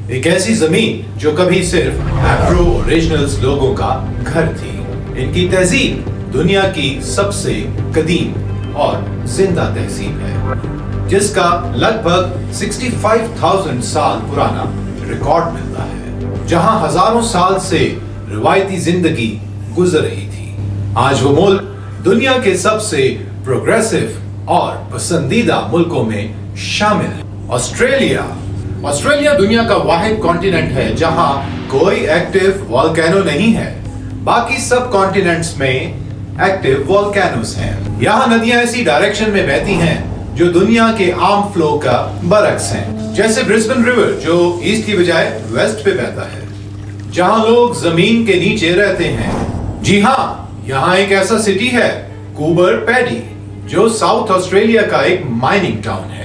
एक ऐसी जमीन जो कभी सिर्फ एब्रोरिजिनल्स लोगों का घर थी। इनकी तहजीब दुनिया की सबसे कदीम और जिंदा तहजीब है, जिसका लगभग 65,000 साल पुराना रिकॉर्ड मिलता है, जहां हजारों साल से रिवायती जिंदगी गुजर रही थी। आज वो मुल्क दुनिया के सबसे प्रोग्रेसिव और पसंदीदा मुल्कों में शामिल है। ऑस्ट्रेलिया दुनिया का वाहिद कॉन्टिनेंट है जहां कोई एक्टिव वोल्केनो नहीं है। बाकी सब कॉन्टिनेंट्स में एक्टिव वोल्केनोस हैं। यहाँ नदियां ऐसी डायरेक्शन में बहती हैं जो दुनिया के आम फ्लो का बरक्स हैं, जैसे ब्रिस्बेन रिवर जो ईस्ट की बजाय वेस्ट पे बहता है, जहां लोग जमीन के नीचे रहते हैं। जी हाँ, यहाँ एक ऐसा सिटी है कूबर पैडी जो साउथ ऑस्ट्रेलिया का एक माइनिंग टाउन है।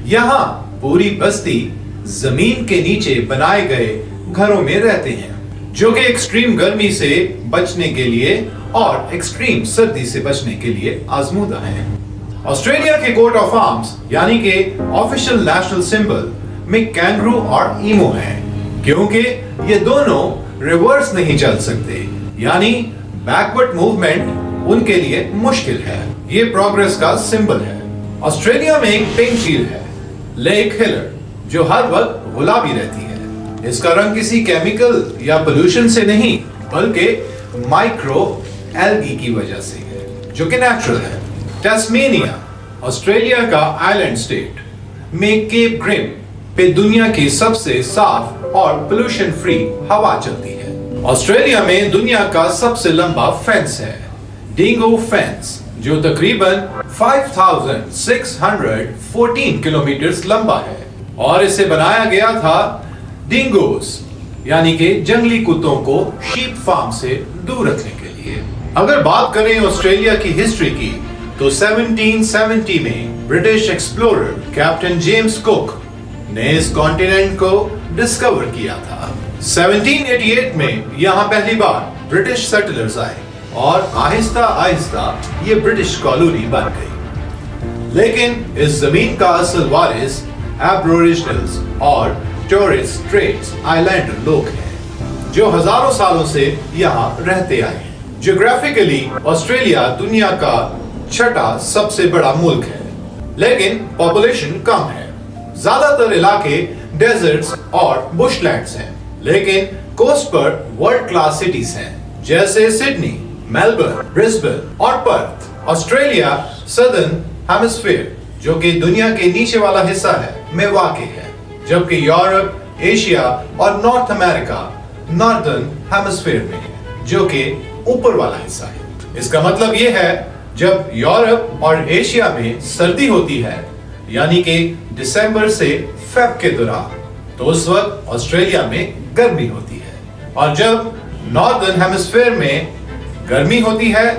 यहाँ पूरी बस्ती जमीन के नीचे बनाए गए घरों में रहते हैं, जो कि एक्सट्रीम गर्मी से बचने के लिए और एक्सट्रीम सर्दी से बचने के लिए आजमूदा है। ऑस्ट्रेलिया के कोट ऑफ आर्म्स यानी कि ऑफिशियल नेशनल सिंबल में कैंगरू और ईमू है, क्योंकि ये दोनों रिवर्स नहीं चल सकते, यानी बैकवर्ड मूवमेंट उनके लिए मुश्किल है। ये प्रोग्रेस का सिंबल है। ऑस्ट्रेलिया में एक पिंक झील है, लेक हिलर, जो हर वक्त गुलाबी रहती है। इसका रंग किसी केमिकल या पोल्यूशन से नहीं, बल्कि माइक्रो एल्गी की वजह से है, जो कि नेचुरल है। टैस्मेनिया ऑस्ट्रेलिया का आइलैंड स्टेट में केप ग्रिम पे दुनिया की सबसे साफ और पोल्यूशन फ्री हवा चलती है। ऑस्ट्रेलिया में दुनिया का सबसे लंबा फेंस है, डिंगो फेंस, जो तकरीबन 5,614 किलोमीटर लंबा है, और इसे बनाया गया था डिंगोस यानी कि जंगली कुत्तों को शीप फार्म से दूर रखने के लिए। अगर बात करें ऑस्ट्रेलिया की हिस्ट्री की, तो 1770 में British explorer captain James cook ने इस कॉन्टिनेंट को डिस्कवर किया था। 1788 में यहाँ पहली बार ब्रिटिश सेटलर्स आए और आहिस्ता आहिस्ता ये ब्रिटिश कॉलोनी बन गई। लेकिन इस जमीन का असल वारिस एब्रोरिजिनल्स और टोरेस स्ट्रेट्स आइलैंडर लोग हैं, जो हजारों सालों से यहाँ रहते आए हैं। ज्योग्राफिकली ऑस्ट्रेलिया दुनिया का छठा सबसे बड़ा मुल्क है, लेकिन पॉपुलेशन कम है। ज्यादातर इलाके डेजर्ट्स और बुशलैंड्स हैं, लेकिन कोस्ट पर वर्ल्ड क्लास सिटीज हैं, जैसे सिडनी, मेलबर्न, ब्रिस्बेन और पर्थ। ऑस्ट्रेलिया सदर्न हेमिस्फीयर, जो कि दुनिया के नीचे वाला हिस्सा है, में वाक़ई है, जबकि यूरोप, एशिया और नॉर्थ अमेरिका नॉर्दर्न हेमिस्फीयर में है, जो कि ऊपर वाला हिस्सा है। इसका मतलब यह है, जब यूरोप और एशिया में सर्दी होती है, यानी कि दिसंबर से फेब के दौरान, तो उस वक्त ऑस्ट्रेलिया में गर्मी होती है, और जब नॉर्दर्न हेमिस्फीयर में गर्मी होती है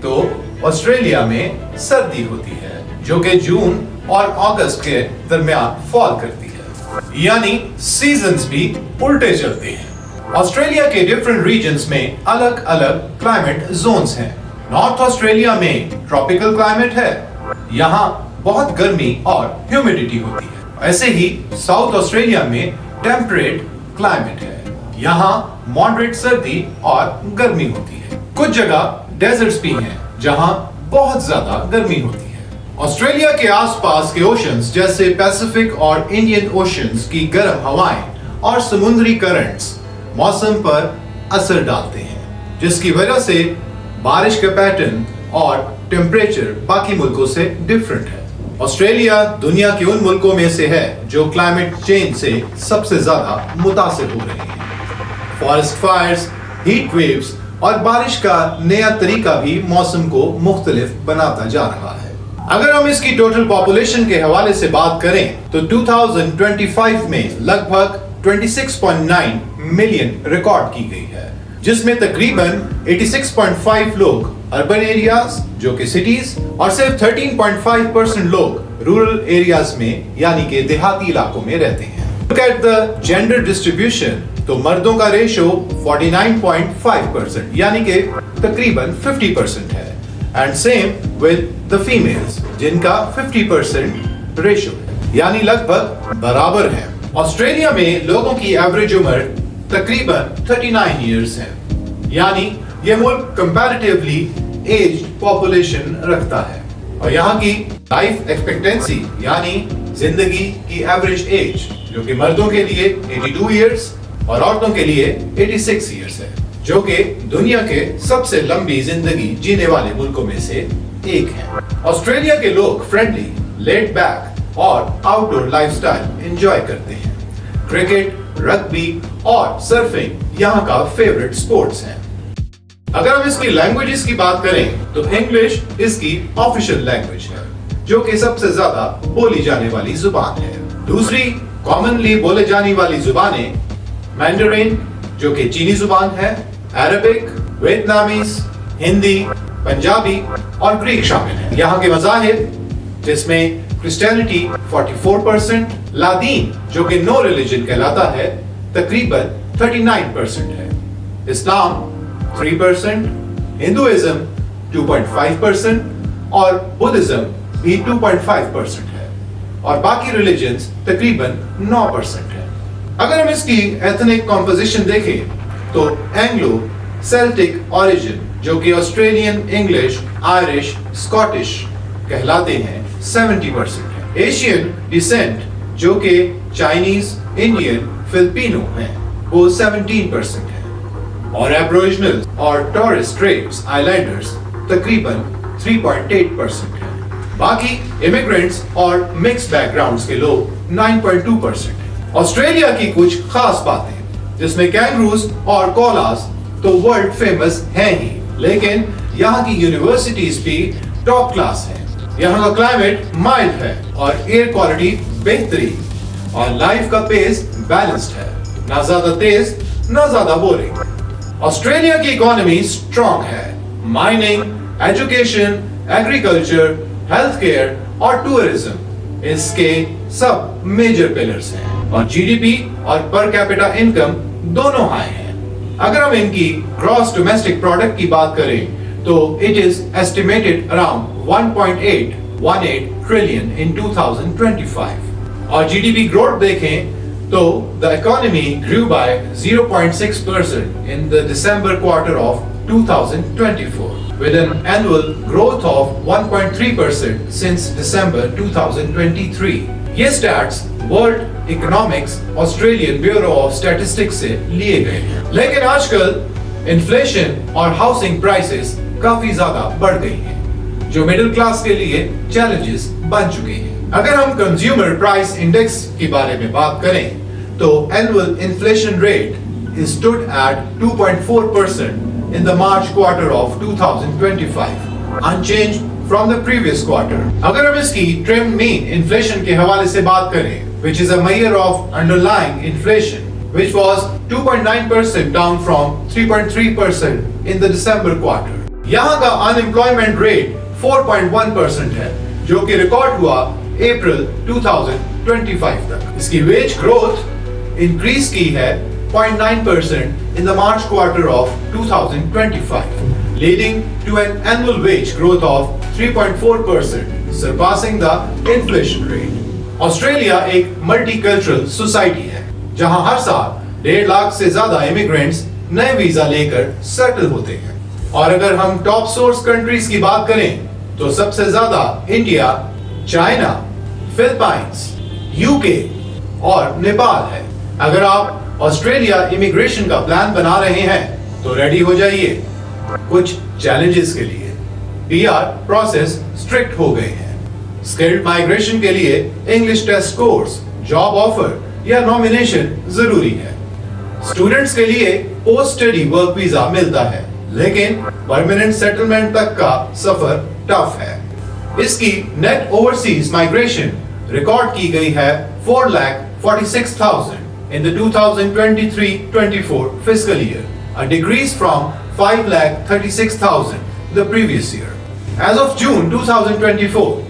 तो ऑस्ट्रेलिया में सर्दी होती है, जो कि जून और अगस्त के दरमियान फॉल करती है, यानी सीजन्स भी उल्टे चलते हैं। ऑस्ट्रेलिया के डिफरेंट रीजन्स में अलग अलग क्लाइमेट जोन्स हैं। नॉर्थ ऑस्ट्रेलिया में ट्रॉपिकल क्लाइमेट है, यहाँ बहुत गर्मी और ह्यूमिडिटी होती है। ऐसे ही साउथ ऑस्ट्रेलिया में टेम्परेट क्लाइमेट है, यहाँ मॉडरेट सर्दी और गर्मी होती है। कुछ जगह डेजर्ट्स भी हैं जहां बहुत ज्यादा गर्मी होती है। ऑस्ट्रेलिया के आसपास के ओशंस जैसे पैसिफिक और इंडियन ओशंस की गर्म हवाएं और समुद्री करंट्स मौसम पर असर डालते हैं, जिसकी वजह से बारिश का पैटर्न और टेम्परेचर बाकी मुल्कों से डिफरेंट है। ऑस्ट्रेलिया दुनिया के उन मुल्कों में से है जो क्लाइमेट चेंज से सबसे ज्यादा मुतासिर हो रहे हैं। फॉरेस्ट फायर्स, हीट वेव्स और बारिश का नया तरीका भी मौसम को मुख्तलिफ बनाता जा रहा है। अगर हम इसकी टोटल पॉपुलेशन के हवाले से बात करें तो 2025 में लगभग 26.9 मिलियन रिकॉर्ड की गई है, जिसमें तकरीबन 86.5 लोग अर्बन एरियाज जो कि सिटीज और सिर्फ 13.5% लोग रूरल एरियाज में यानी कि देहाती इलाकों में रहते हैं। Look at the gender distribution, तो मर्दों का रेशो 49.5% यानी कि तकरीबन 50% है, and same with the females जिनका 50% रेशियो है, यानी लगभग बराबर है। ऑस्ट्रेलिया में लोगों की एवरेज उम्र तकरीबन 39 इयर्स है, यानी यह मुल्क कंपैरेटिवली एज पॉपुलेशन रखता है। और यहाँ की लाइफ एक्सपेक्टेंसी यानी जिंदगी की एवरेज एज जो कि मर्दों के लिए 82 इयर्स और औरतों के लिए 86 इयर्स है, जो कि दुनिया के सबसे लंबी जिंदगी जीने वाले मुल्कों में से एक है। ऑस्ट्रेलिया के लोग फ्रेंडली, लेड बैक और आउटडोर लाइफस्टाइल एंजॉय करते हैं। क्रिकेट, रग्बी और सर्फिंग यहाँ का फेवरेट स्पोर्ट्स हैं। अगर हम इसकी लैंग्वेजेस की बात करें तो इंग्लिश इसकी ऑफिशियल लैंग्वेज है, जो कि सबसे ज्यादा बोली जाने वाली जुबान है। दूसरी कॉमनली बोले जाने वाली जुबानें मैंडरिन जो कि चीनी जुबान है, अरबिक, वियतनामीज, हिंदी, पंजाबी और ग्रीक शामिल है। यहाँ के मज़ाहिब जिसमें क्रिश्चियनिटी 44%, लादीन जो कि नो रिलीजन कहलाता है तकरीबन 39% है, इस्लाम 3%, हिंदुइज्म 2.5% और बुद्धिज्म भी 2.5% है और बाकी रिलीजन्स तकरीबन 9% है। अगर हम इसकी एथनिक कॉम्पोजिशन देखें तो एंग्लो सेल्टिक ओरिजिन जो कि ऑस्ट्रेलियन, इंग्लिश, आयरिश, स्कॉटिश कहलाते हैं 70% है। एशियन डिसेंट जो कि चाइनीज, इंडियन, फिलिपिनो हैं वो 17% है और एब्रोरिजिनल और टॉरेस स्ट्रेट्स आइलैंडर्स तकरीबन 3.8% है। बाकी इमिग्रेंट्स और मिक्स बैकग्राउंड्स के लोग 9.2% है। ऑस्ट्रेलिया की कुछ खास बातें जिसमें कैंगरूज और कोलास तो वर्ल्ड फेमस हैं ही, लेकिन यहाँ की यूनिवर्सिटीज भी टॉप क्लास है। यहाँ का क्लाइमेट माइल्ड है और एयर क्वालिटी बेहतरीन और लाइफ का पेस बैलेंस्ड है, ना ज्यादा तेज ना ज्यादा बोरिंग। ऑस्ट्रेलिया की इकोनॉमी स्ट्रॉन्ग है। Mining, education, agriculture, health care और टूरिज्म इसके सब मेजर पिलर्स हैं और जीडीपी और पर कैपिटा इनकम दोनों हाई हैं। अगर हम इनकी ग्रॉस डोमेस्टिक प्रोडक्ट की बात करें तो it is estimated around 1.818 trillion इन 2025 और जीडीपी ग्रोथ देखें तो the economy grew by 0.6% in the December quarter of 2024 with an annual growth of 1.3% since December 2023. ये stats world economics Australian bureau of statistics से लिए गए हैं। लेकिन आजकल इन्फ्लेशन और हाउसिंग प्राइसेस काफी ज्यादा बढ़ गई हैं, जो मिडिल क्लास के लिए चैलेंजेस बन चुके हैं। अगर हम कंज्यूमर प्राइस इंडेक्स के बारे में बात करें तो annual inflation rate stood at 2.4% in the March quarter of 2025, unchanged from the previous quarter. अगर हम इसकी ट्रेंड मीन इन्फ्लेशन के हवाले से बात करें, which is a measure of underlying inflation, which was 2.9% down from 3.3% in the December quarter. यहाँ का अनएम्प्लॉयमेंट रेट 4.1% है, जो कि रिकॉर्ड हुआ अप्रैल 2025 तक। इसकी वेज ग्रोथ इंक्रीज की है 0.9% in the March quarter of 2025, leading to an annual wage growth of 3.4%, surpassing the inflation rate. Australia एक मल्टीकल्चरल सोसाइटी है, जहां हर साल 1.5 लाख से ज्यादा इमिग्रेंट्स नए वीजा लेकर सेटल होते हैं। और अगर हम टॉप सोर्स कंट्रीज की बात करें तो सबसे ज्यादा इंडिया, चाइना, फिलीपींस, यूके और नेपाल है। अगर आप ऑस्ट्रेलिया इमिग्रेशन का प्लान बना रहे हैं तो रेडी हो जाइए कुछ चैलेंजेस के लिए। पीआर प्रोसेस स्ट्रिक्ट हो गए हैं। स्किल्ड माइग्रेशन के लिए English test course, job offer या नॉमिनेशन जरूरी है। स्टूडेंट्स के लिए पोस्ट स्टडी वर्क वीजा मिलता है, लेकिन परमानेंट सेटलमेंट तक का सफर टफ है। इसकी नेट ओवरसीज माइग्रेशन रिकॉर्ड की गई है 4,46,000 in the 2023-24 fiscal year, a decrease from 5,36,000 the previous year. As of June 2024,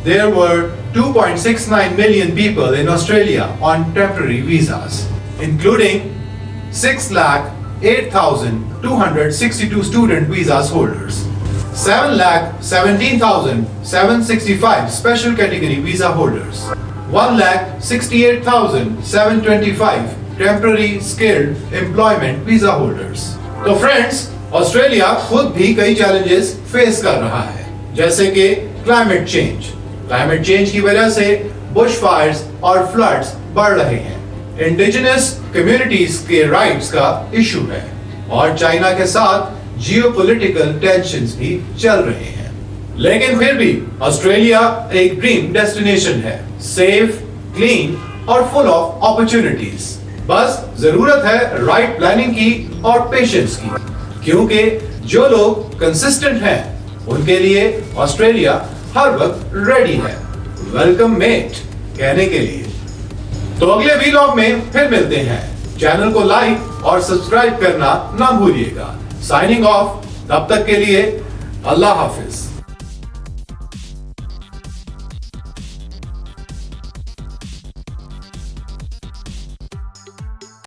there were 2.69 million people in Australia on temporary visas, including 6,08,262 student visas holders. 7,17,765 special category visa holders, 1,68,725 temporary skilled employment visa holders. तो friends, Australia खुद भी कई challenges face कर रहा है, जैसे कि climate change की वजह से बुश फायर्स और फ्लड्स बढ़ रहे हैं, इंडिजिनस कम्युनिटीज के राइट्स का इशू है, और चाइना के साथ जियोपॉलिटिकल टेंशंस भी चल रहे हैं। लेकिन फिर भी ऑस्ट्रेलिया एक ड्रीम डेस्टिनेशन है, सेफ, क्लीन और फुल ऑफ अपॉर्चुनिटीज। बस जरूरत है राइट प्लानिंग की और पेशेंस की, क्योंकि जो लोग कंसिस्टेंट हैं उनके लिए ऑस्ट्रेलिया हर वक्त रेडी है वेलकम मेट कहने के लिए। तो अगले वीलॉग में फिर मिलते हैं। चैनल को लाइक और सब्सक्राइब करना ना भूलिएगा। साइनिंग ऑफ, तब तक के लिए अल्लाह हाफिज।